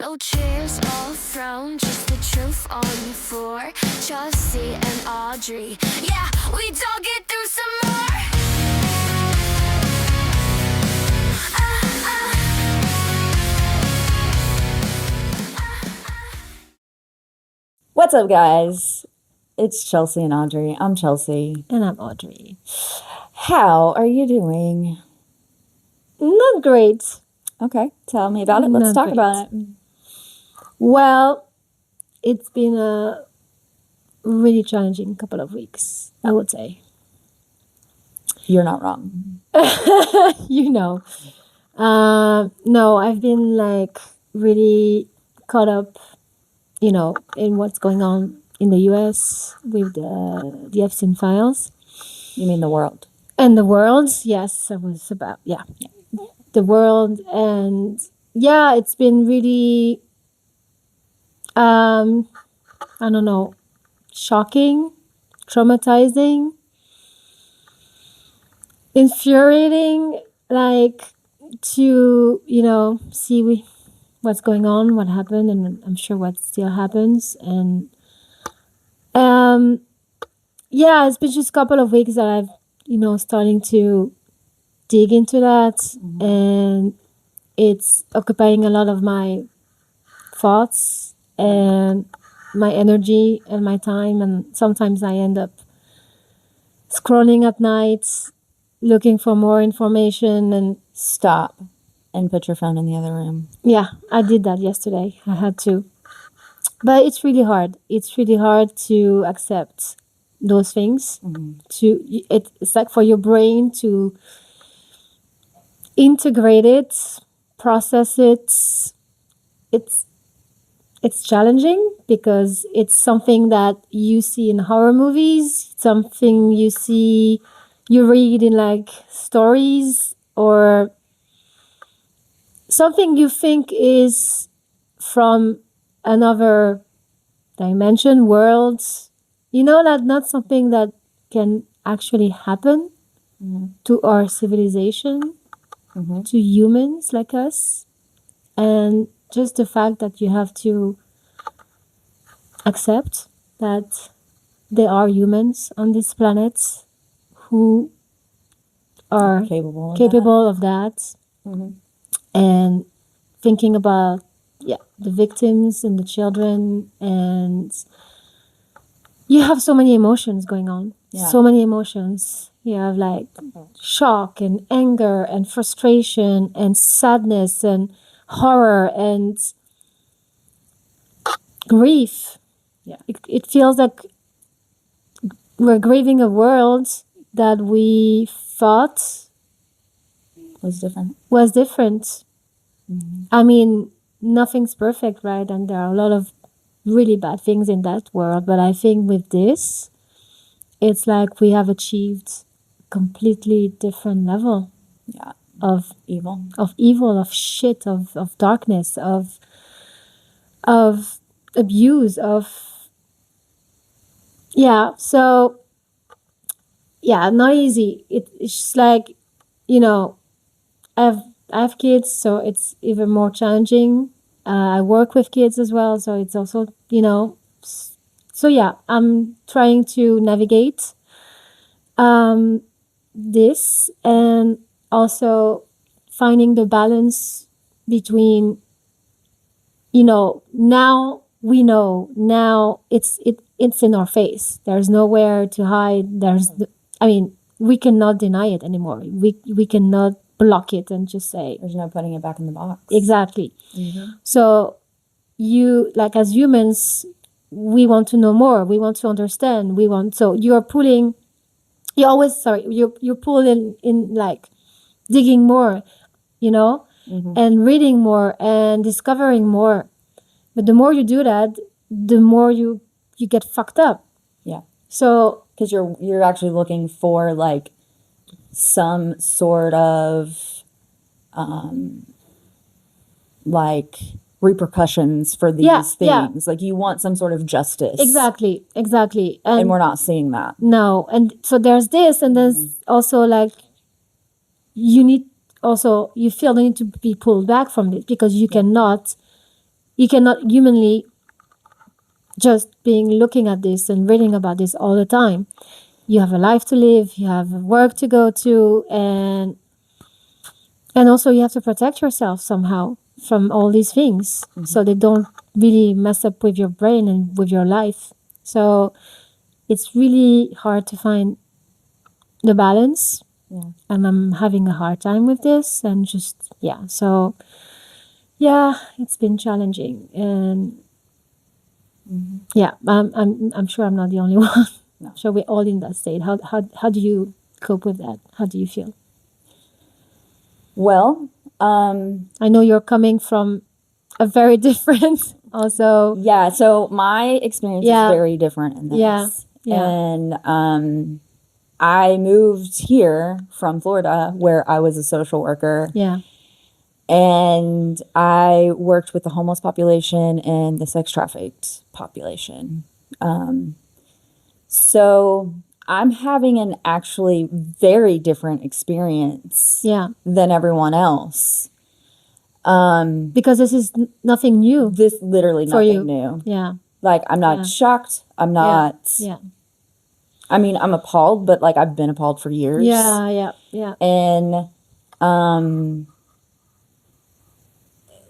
No chairs all thrown, just the truth on the floor. Chelsea and Audrey, yeah, we dug it through some more. What's up, guys? It's Chelsea and Audrey. I'm Chelsea. And I'm Audrey. How are you doing? Not great. Okay, tell me about it. Let's talk about it. Well, it's been a really challenging couple of weeks, I would say. You're not wrong. You know. No, I've been really caught up, in what's going on in the US with the Epstein files. You mean the world? And the world, yes, I was about, the world. And yeah, it's been really, I don't know, shocking, traumatizing, infuriating, to, see what's going on, what happened, and I'm sure what still happens. And it's been just a couple of weeks that I've, starting to dig into that. Mm-hmm. And it's occupying a lot of my thoughts and my energy and my time. And sometimes I end up scrolling at night, looking for more information. And stop and put your phone in the other room. Yeah, I did that yesterday. I had to. But it's really hard. It's really hard to accept those things. Mm-hmm. It's like for your brain to integrate it, process it. It's challenging because it's something that you see in horror movies, something you read in stories, or something you think is from another dimension, world. That not something that can actually happen. Mm-hmm. To our civilization, mm-hmm. to humans like us. And just the fact that you have to accept that there are humans on this planet who are capable of that. Mm-hmm. And thinking about the victims and the children, and you have so many emotions going on. So many emotions. You have shock and anger and frustration and sadness and horror and grief. Yeah. It feels like we're grieving a world that we thought was different. Mm-hmm. I mean, nothing's perfect, right? And there are a lot of really bad things in that world. But I think with this, it's like we have achieved a completely different level. Yeah. Of evil, of shit, of darkness, of abuse, so not easy. It's just I have kids, so it's even more challenging. I work with kids as well, so it's also I'm trying to navigate this, and also finding the balance between now we know, now it's in our face. There's nowhere to hide. We cannot deny it anymore. We cannot block it and just say there's no putting it back in the box. Exactly. Mm-hmm. So you, as humans, we want to know more. We want to understand. So you're pulling in digging more, mm-hmm. and reading more and discovering more. But the more you do that, the more you get fucked up. Yeah. So because you're actually looking for some sort of repercussions for these things. Yeah. You want some sort of justice. Exactly. And we're not seeing that. No. And so there's this, and there's mm-hmm. also you feel the need to be pulled back from it, because you cannot you cannot humanly just being looking at this and reading about this all the time. You have a life to live, you have work to go to, and also you have to protect yourself somehow from all these things, so they don't really mess up with your brain and with your life. So it's really hard to find the balance. Yeah. And I'm having a hard time with this, and just so it's been challenging, and I'm sure I'm not the only one. No. So we're all in that state. How do you cope with that? How do you feel? Well, I know you're coming from a very different also. yeah, so my experience is very different in this. Yeah. And I moved here from Florida, where I was a social worker. Yeah. And I worked with the homeless population and the sex trafficked population. So I'm having an actually very different experience than everyone else. Because this is nothing new. This literally for nothing you. new. Yeah. Like, I'm not shocked. I'm not. Yeah. I mean, I'm appalled, but like, I've been appalled for years. Yeah. And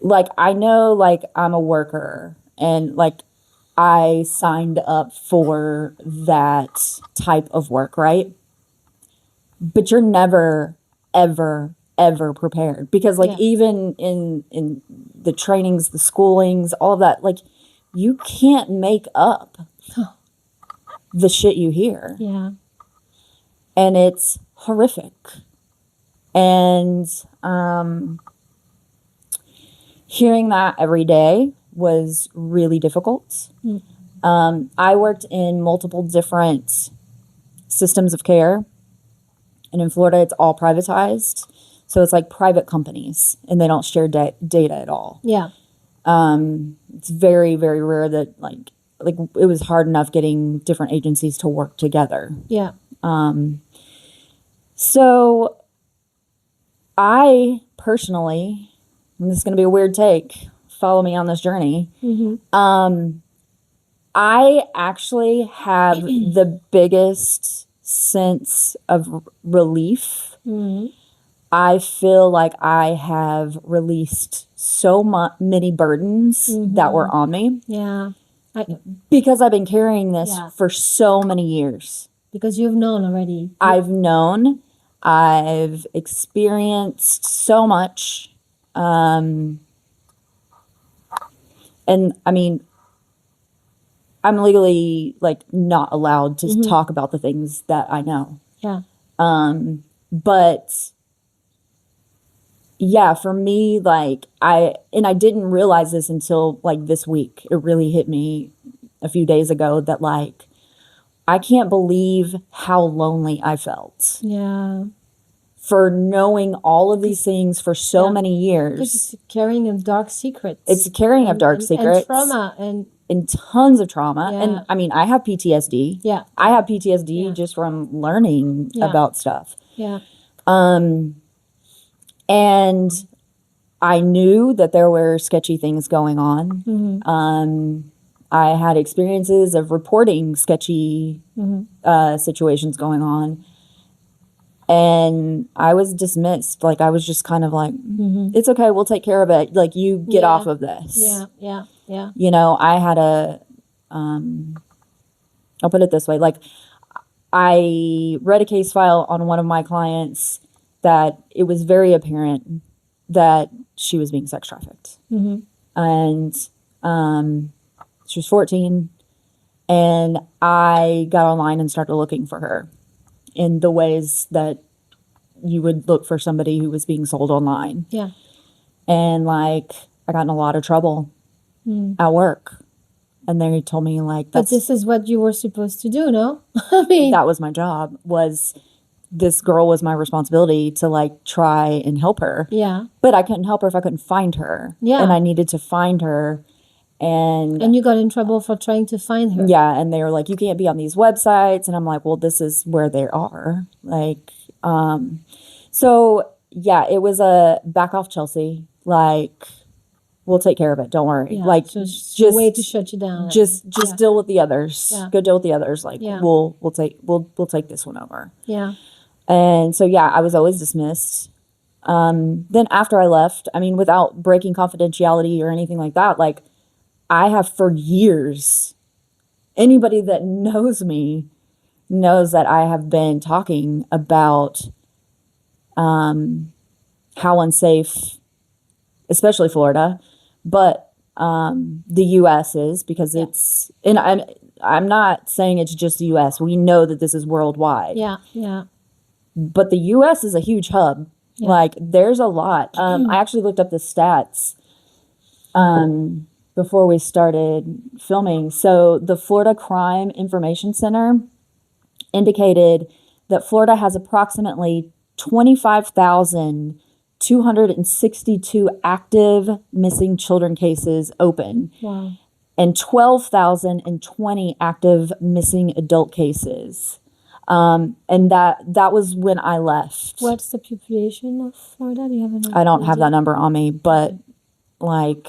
like, I know, like, I'm a worker, and like, I signed up for that type of work, right? But you're never, ever, ever prepared, because like even in the trainings, the schoolings, all of that, like, you can't make up the shit you hear. Yeah. And it's horrific. And hearing that every day was really difficult. I worked in multiple different systems of care, and in Florida it's all privatized, so it's like private companies, and they don't share data at all. Yeah. It's very, very rare that like it was hard enough getting different agencies to work together. Yeah. So I personally, and this is going to be a weird take, follow me on this journey. I actually have the biggest sense of relief. I feel like I have released so many burdens that were on me. Yeah. Because I've been carrying this for so many years. Because you've known already. I've known. I've experienced so much. And I mean, I'm legally like not allowed to talk about the things that I know. Yeah. But yeah, for me, like I didn't realize this until like this week. It really hit me a few days ago that like, I can't believe how lonely I felt. Yeah. For knowing all of these things for so many years. It's carrying of dark secrets. It's a carrying of dark secrets. And trauma. And tons of trauma. Yeah. And I mean, I have PTSD. Yeah. I have PTSD just from learning about stuff. Yeah. And I knew that there were sketchy things going on. I had experiences of reporting sketchy situations going on. And I was dismissed. Like, I was just kind of like, it's okay, we'll take care of it. Like, you get off of this. Yeah. You know, I had I'll put it this way. Like, I read a case file on one of my clients that it was very apparent that she was being sex trafficked. And she was 14. And I got online and started looking for her in the ways that you would look for somebody who was being sold online. Yeah. And like, I got in a lot of trouble at work. And they told me like, but this is what you were supposed to do, no? I mean, that was my job. This girl was my responsibility to like try and help her. Yeah. But I couldn't help her if I couldn't find her. Yeah. And I needed to find her. And you got in trouble for trying to find her. Yeah. And they were like, you can't be on these websites. And I'm like, well, this is where they are. Like, so yeah, it was a back off Chelsea. Like, we'll take care of it. Don't worry. Yeah. Like, so it's a just way to shut you down. just Yeah. deal with the others. Yeah. Go deal with the others. Like, Yeah. we'll take this one over. Yeah. And so, yeah, I was always dismissed. Then after I left, I mean, without breaking confidentiality or anything like that, like, I have for years, anybody that knows me knows that I have been talking about how unsafe, especially Florida, but the U.S. is, because it's, and I'm not saying it's just the U.S. We know that this is worldwide. Yeah. Yeah. But the U.S. is a huge hub. Yeah. Like, there's a lot. I actually looked up the stats before we started filming. So the Florida Crime Information Center indicated that Florida has approximately 25,262 active missing children cases open. Wow. And 12,020 active missing adult cases. And that was when I left. What's the population of Florida? Do you have an I don't have idea? that number on me, but like,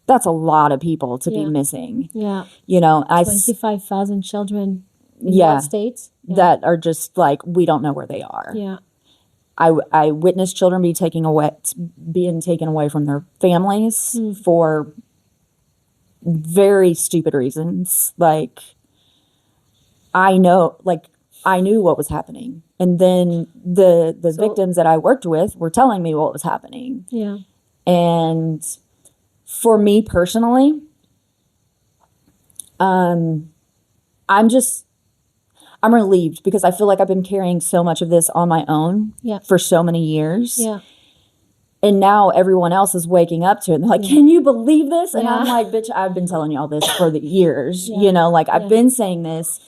that's a lot of people to be missing. Yeah. You know, 25,000 children in Yeah. what states? Yeah. that are just like, we don't know where they are. Yeah. I witnessed children being taken away from their families for very stupid reasons. Like, I knew what was happening. And then the victims that I worked with were telling me what was happening. Yeah. And for me personally, I'm relieved, because I feel like I've been carrying so much of this on my own for so many years. Yeah. And now everyone else is waking up to it. And they're like, can you believe this? And I'm Yeah. like, bitch, I've been telling y'all this for the years. Yeah. You know, like, I've been saying this.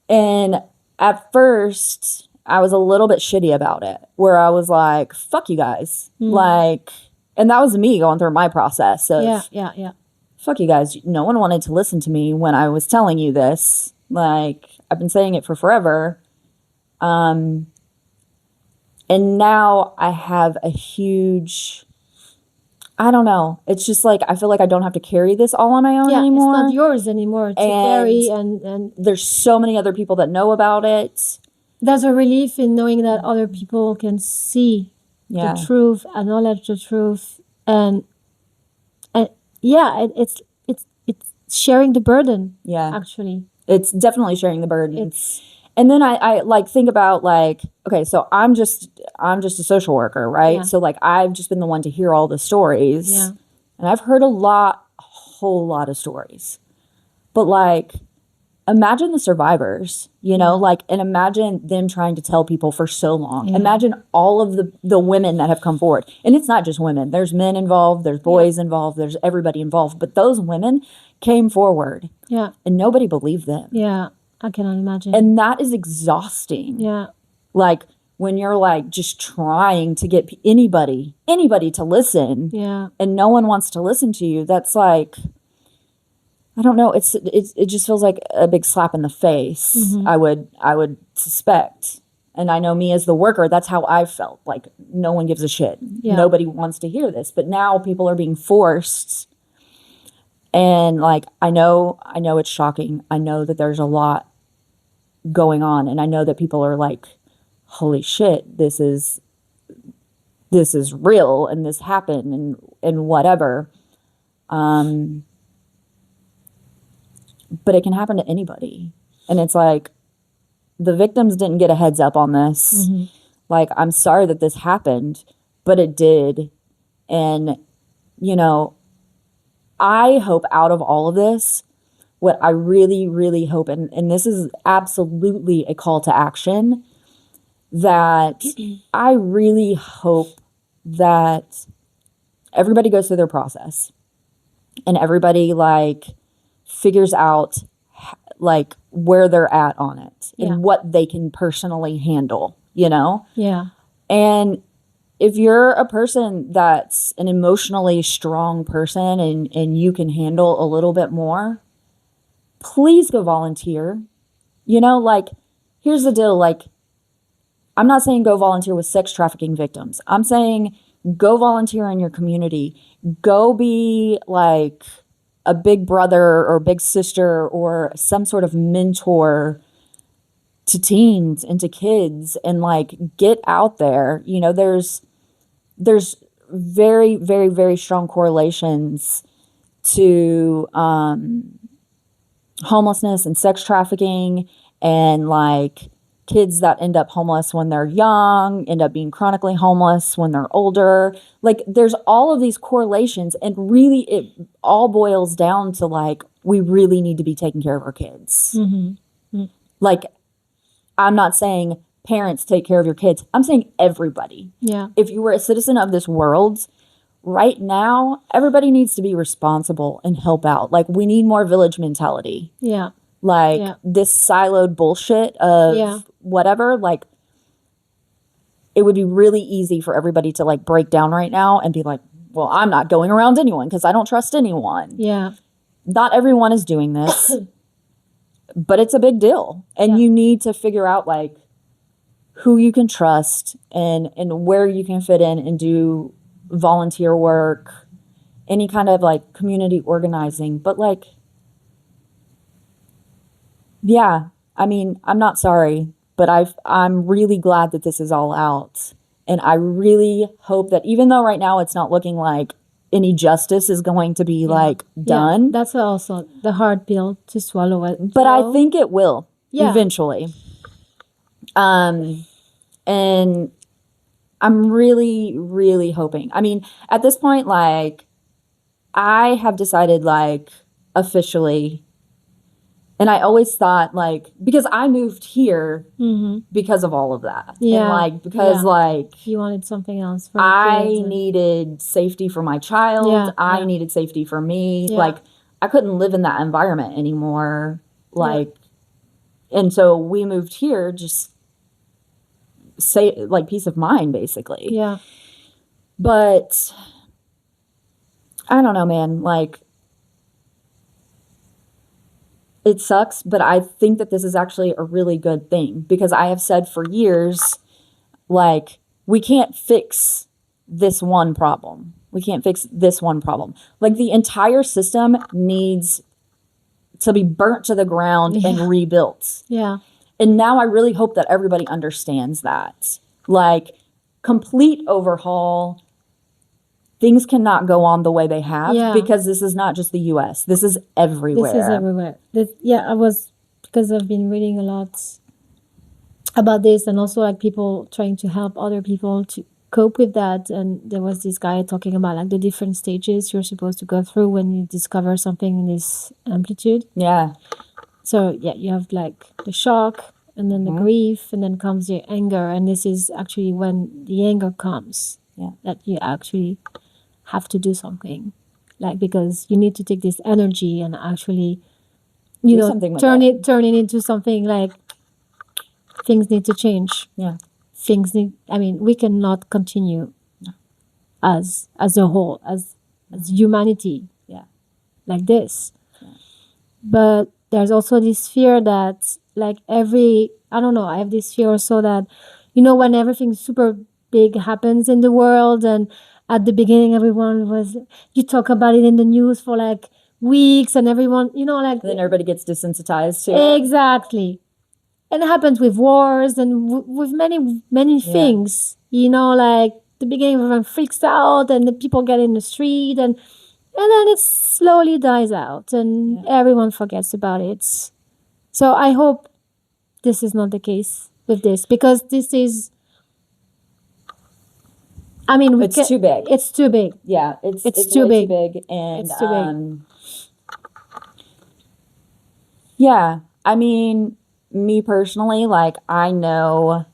And at first, I was a little bit shitty about it, where I was like, fuck you guys. Like, and that was me going through my process of, Yeah. fuck you guys. No one wanted to listen to me when I was telling you this. Like, I've been saying it for forever. And now I have a huge, I don't know. It's just like, I feel like I don't have to carry this all on my own anymore. It's not yours anymore to carry, and There's so many other people that know about it. there's a relief in knowing that other people can see the truth, acknowledge the truth, and it's sharing the burden. Yeah. Actually, It's definitely sharing the burden. it's And then I like think about, like, okay, so I'm just a social worker, right? Yeah. So like, I've just been the one to hear all the stories. Yeah. And I've heard a whole lot of stories. But like, imagine the survivors, you know, like, and imagine them trying to tell people for so long. Yeah. Imagine all of the women that have come forward. And it's not just women. There's men involved, there's boys involved, there's everybody involved. But those women came forward yeah, and nobody believed them. yeah. I cannot imagine. And that is exhausting. yeah, Like, when you're like just trying to get anybody to listen, yeah, and no one wants to listen to you, that's like, I don't know, it just feels like a big slap in the face. I would suspect. And I know me as the worker, that's how I felt. Like, no one gives a shit. Yeah. Nobody wants to hear this. But now people are being forced. And like, I know it's shocking. I know that there's a lot going on, and I know that people are like, holy shit, this is real, and this happened, and whatever. But it can happen to anybody. And it's like, the victims didn't get a heads up on this. Like, I'm sorry that this happened, but it did. And, you know, I hope out of all of this, what I really, really hope, and this is absolutely a call to action, that I really hope that everybody goes through their process, and everybody like figures out like where they're at on it and what they can personally handle, you know? yeah, And if you're a person that's an emotionally strong person, and you can handle a little bit more, please go volunteer. You know, like, here's the deal. Like, I'm not saying go volunteer with sex trafficking victims. I'm saying go volunteer in your community. Go be like a big brother or big sister or some sort of mentor to teens and to kids, and like get out there. You know, there's very, very, very strong correlations to homelessness and sex trafficking, and like kids that end up homeless when they're young end up being chronically homeless when they're older. Like there's all of these correlations, and really it all boils down to like we really need to be taking care of our kids. Like, I'm not saying parents take care of your kids. I'm saying everybody. Yeah. If you were a citizen of this world, right now, everybody needs to be responsible and help out. Like, we need more village mentality. Yeah. Like, Yeah. this siloed bullshit of whatever, like, it would be really easy for everybody to, like, break down right now and be like, well, I'm not going around anyone because I don't trust anyone. Yeah. Not everyone is doing this, but it's a big deal. And you need to figure out, like, who you can trust and where you can fit in and do volunteer work, any kind of like community organizing. But like, yeah, I mean, I'm not sorry, but I'm really glad that this is all out. And I really hope that even though right now it's not looking like any justice is going to be like done. That's also the hard pill to swallow. But I think it will eventually. And I'm really, really hoping. I mean, at this point, like, I have decided, like, officially, and I always thought, like, because I moved here because of all of that. Yeah. And, like, because, like, you wanted something else. For I needed safety for my child. Yeah, I needed safety for me. Yeah. Like, I couldn't live in that environment anymore. Like, and so we moved here just like peace of mind, basically. Yeah. But I don't know, man. Like, it sucks, but I think that this is actually a really good thing, because I have said for years, like, we can't fix this one problem. We can't fix this one problem. Like, the entire system needs to be burnt to the ground and rebuilt. Yeah. And now I really hope that everybody understands that. Like, complete overhaul. Things cannot go on the way they have, because this is not just the U.S. This is everywhere. This is everywhere. Because I've been reading a lot about this, and also like people trying to help other people to cope with that. And there was this guy talking about like the different stages you're supposed to go through when you discover something in this amplitude. Yeah. So you have like the shock, and then the grief, and then comes the anger. And this is actually when the anger comes, that you actually have to do something, like, because you need to take this energy and actually, turn it into something. Like, things need to change. Yeah. We cannot continue as a whole, as humanity, like this. Yeah. But there's also this fear that, like, I have this fear also that, when everything super big happens in the world, and at the beginning everyone you talk about it in the news for like weeks, and everyone, like, then everybody gets desensitized to it. Exactly. And it happens with wars and with many things, like the beginning everyone freaks out, and the people get in the street, and then it slowly dies out, and everyone forgets about it. So I hope this is not the case with this, because this is, it's too big. It's too big. Yeah, it's too way big. Too big, and it's too big. Yeah, I mean, me personally, like, I know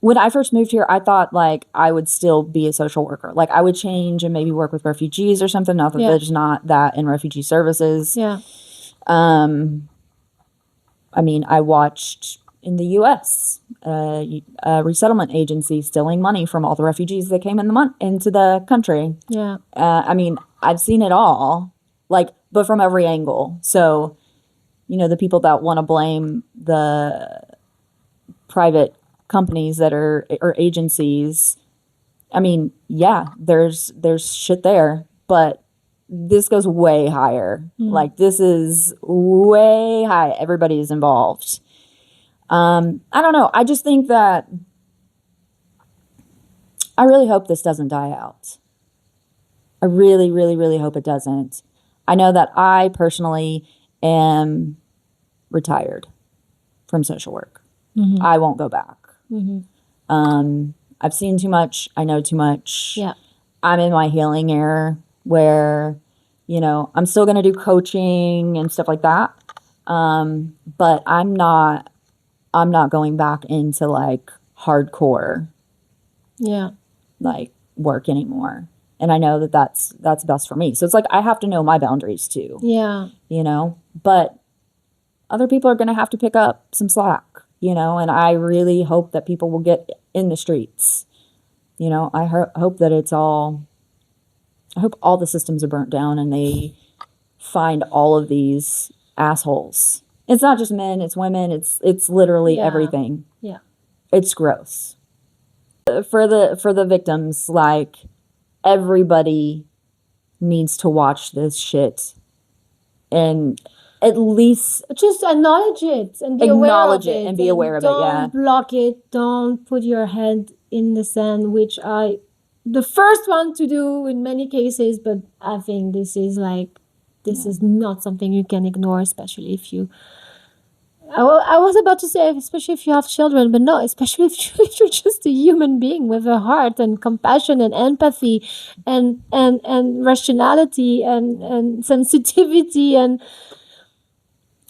when I first moved here, I thought like I would still be a social worker. Like, I would change and maybe work with refugees or something. Not that there's not that in refugee services. Yeah. I watched in the U.S. A resettlement agency stealing money from all the refugees that came into the country. Yeah. I've seen it all, like, but from every angle. So, the people that want to blame the private companies that or agencies I mean, yeah, there's shit there, but this goes way higher. Like, this is way high. Everybody is involved. I don't know. I just think that I really hope this doesn't die out. I really, really, really hope it doesn't. I know that I personally am retired from social work. I won't go back. I've seen too much. I know too much. Yeah. I'm in my healing era where, you know, I'm still going to do coaching and stuff like that. But I'm not going back into like hardcore, Yeah. like work anymore. And I know that that's best for me. So it's like, I have to know my boundaries too, Yeah. you know, but other people are going to have to pick up some slack, you know, and I really hope that people will get in the streets. You know, I hope that I hope all the systems are burnt down and they find all of these assholes. It's not just men, it's women, it's literally everything. Yeah. It's gross. For the victims, like, everybody needs to watch this shit and at least just acknowledge it and be aware of acknowledge it and be aware of it. Yeah. Don't block it. Don't put your head in the sand, which the first one to do in many cases, but I think this is not something you can ignore, especially if you I was about to say, especially if you have children, but no, especially if you're just a human being with a heart and compassion and empathy and rationality and sensitivity and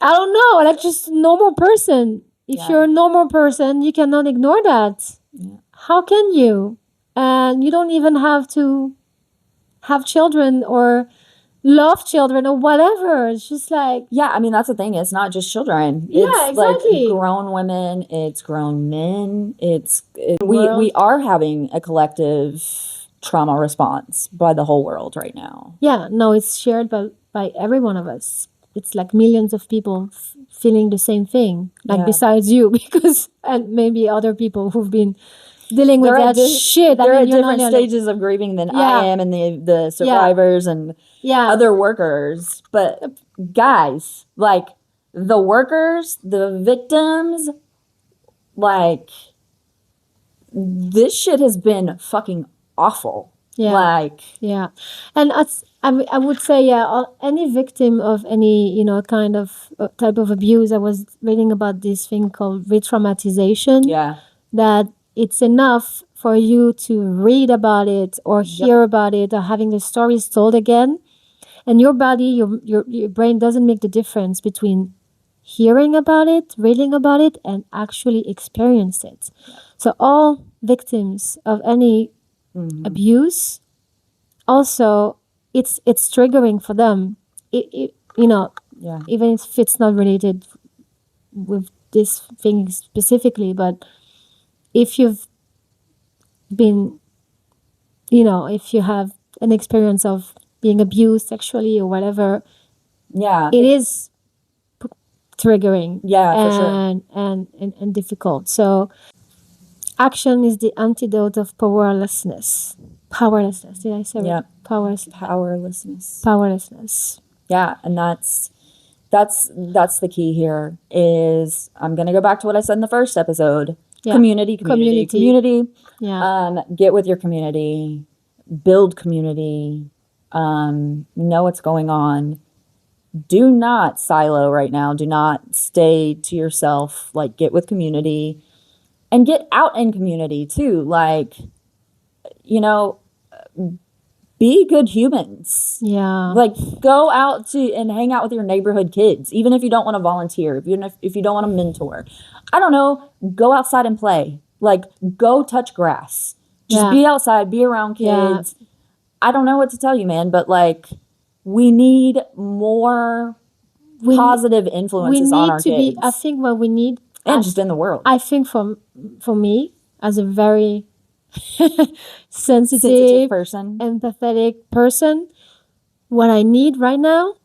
I don't know, like just a normal person. If you're a normal person, you cannot ignore that. Yeah. How can you? And you don't even have to have children or love children or whatever. It's just like, yeah, I mean, that's the thing. It's not just children. Yeah, it's exactly. like grown women. It's grown men. We are having a collective trauma response by the whole world right now. Yeah, no, it's shared by every one of us. It's like millions of people feeling the same thing, like besides you, because and maybe other people who've been dealing with that shit. They're at different stages of grieving than I am, and the survivors and other workers. But guys, like the workers, the victims, like this shit has been fucking awful. Yeah. Like, yeah. And I would say, any victim of any, kind of type of abuse, I was reading about this thing called re-traumatization. Yeah. That it's enough for you to read about it or hear about it or having the stories told again. And your body, your brain doesn't make the difference between hearing about it, reading about it, and actually experience it. So all victims of any abuse, also it's triggering for them. Even if it's not related with this thing specifically, but if you've been, if you have an experience of being abused sexually or whatever, it is triggering, for sure, and difficult. So action is the antidote of powerlessness. Did I say it? Powerlessness. Yeah, and that's the key here. Is I'm gonna go back to what I said in the first episode. Yeah. Community. Yeah. Get with your community, build community, know what's going on. Do not silo right now. Do not stay to yourself. Like, get with community and get out in community too. Like, be good humans. Yeah. Like, go out and hang out with your neighborhood kids, even if you don't want to volunteer, if you don't want to mentor. I don't know, go outside and play. Like, go touch grass. Just be outside, be around kids. Yeah. I don't know what to tell you, man, but like, we need more positive influences on our kids. I think what we need, and just in the world. I think for me, as a very sensitive person, empathetic person, what I need right now,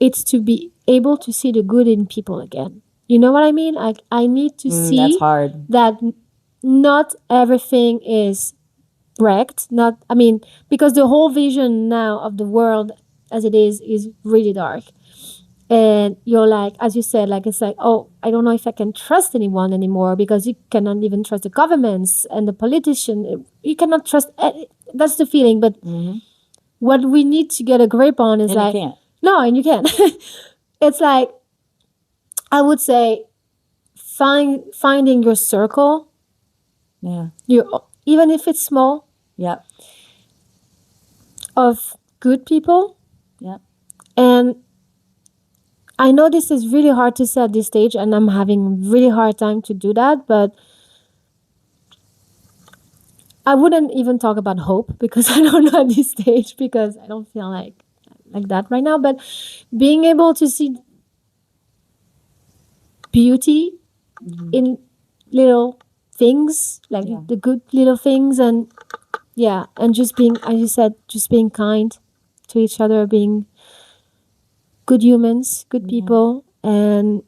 it's to be able to see the good in people again. You know what I mean? I need to see that's hard. that not everything is wrecked. Not, I mean, because the whole vision now of the world as it is really dark. And you're like, as you said, like it's like, oh, I don't know if I can trust anyone anymore, because you cannot even trust the governments and the politician. You cannot trust. That's the feeling. But what we need to get a grip on is And like, you can't. no, and you can't. It's like, I would say, finding your circle. Yeah. Even if it's small, Yep. of good people. Yep. And I know this is really hard to say at this stage, and I'm having really hard time to do that, but I wouldn't even talk about hope, because I don't know at this stage, because I don't feel like that right now. But being able to see beauty in little things, like the good little things, and just being, as you said, just being kind to each other, being good humans, good people, and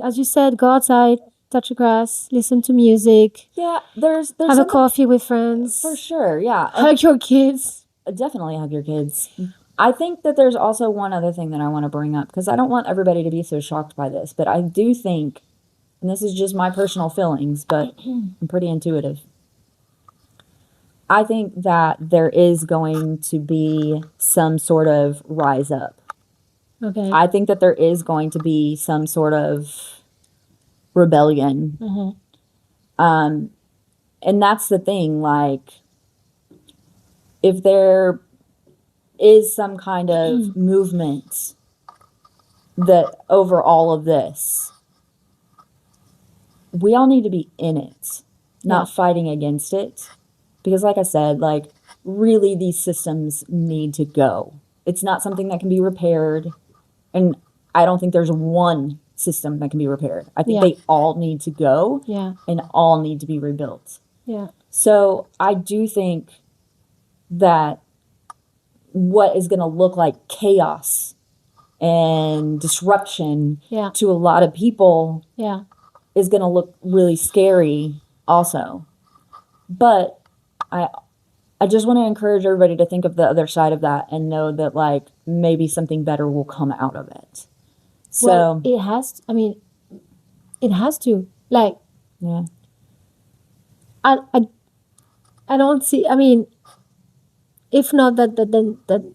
as you said, go outside, touch the grass, listen to music. Yeah, there's Have a coffee with friends. for sure. Yeah, Hug your kids. definitely hug your kids. I think that there's also one other thing that I want to bring up, because I don't want everybody to be so shocked by this, but I do think, and this is just my personal feelings, but I'm pretty intuitive. I think that there is going to be some sort of rise up. Okay. I think that there is going to be some sort of rebellion. And that's the thing, like, if there is some kind of movement that over all of this, we all need to be in it, not fighting against it. Because like I said, like, really these systems need to go. It's not something that can be repaired. And I don't think there's one system that can be repaired. I think they all need to go and all need to be rebuilt. Yeah. So I do think that what is going to look like chaos and disruption to a lot of people is going to look really scary also. But I just want to encourage everybody to think of the other side of that and know that, like, maybe something better will come out of it. So well, it has. It has to. Like, I don't see. I mean, if not that,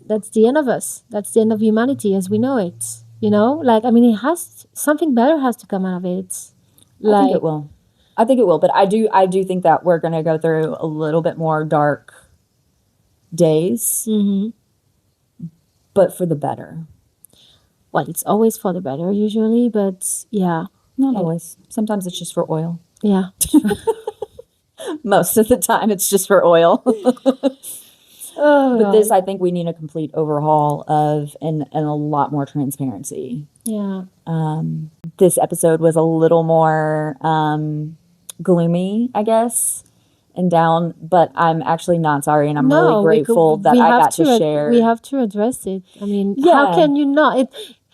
that's the end of us. That's the end of humanity as we know it. You know, like, I mean, it has, something better has to come out of it. I think it will. I think it will. But I do think that we're going to go through a little bit more dark days, but for the better. Well, it's always for the better usually, but not always. Sometimes it's just for oil. Yeah. Most of the time it's just for oil. But this, I think we need a complete overhaul of and a lot more transparency. Yeah. This episode was a little more gloomy, I guess, and down, but I'm actually not sorry, and I'm really grateful that I got to share. We have to address it. I mean, how can you not?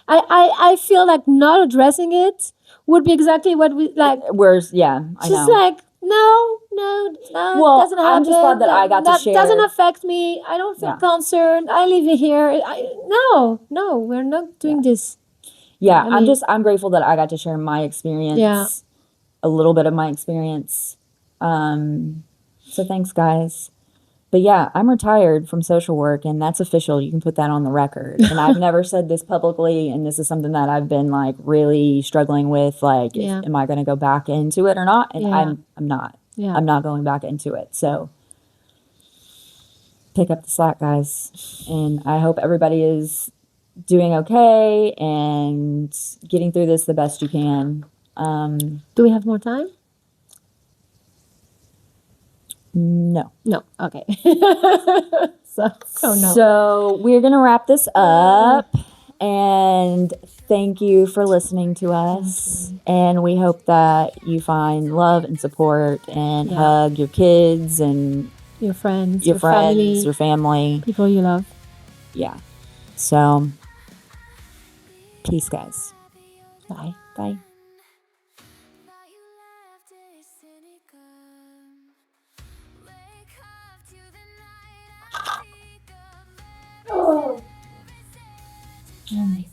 I feel like not addressing it would be exactly what we like. Where's I know. Just like no, well, it doesn't happen. I'm just glad that I got to share. That doesn't affect me. I don't feel concerned. I live here. No, we're not doing this. Yeah, I'm grateful that I got to share my experience. Yeah. A little bit of my experience. So thanks, guys. But yeah, I'm retired from social work, and that's official. You can put that on the record. And I've never said this publicly, and this is something that I've been, like, really struggling with. Like, am I going to go back into it or not? And I'm not. Yeah. I'm not going back into it. So pick up the slack, guys. And I hope everybody is doing okay and getting through this the best you can. Do we have more time? No. Okay. So no. So we're going to wrap this up, and thank you for listening to us. And we hope that you find love and support and hug your kids and your friends, your family, people you love. Yeah. So peace, guys. Bye. Life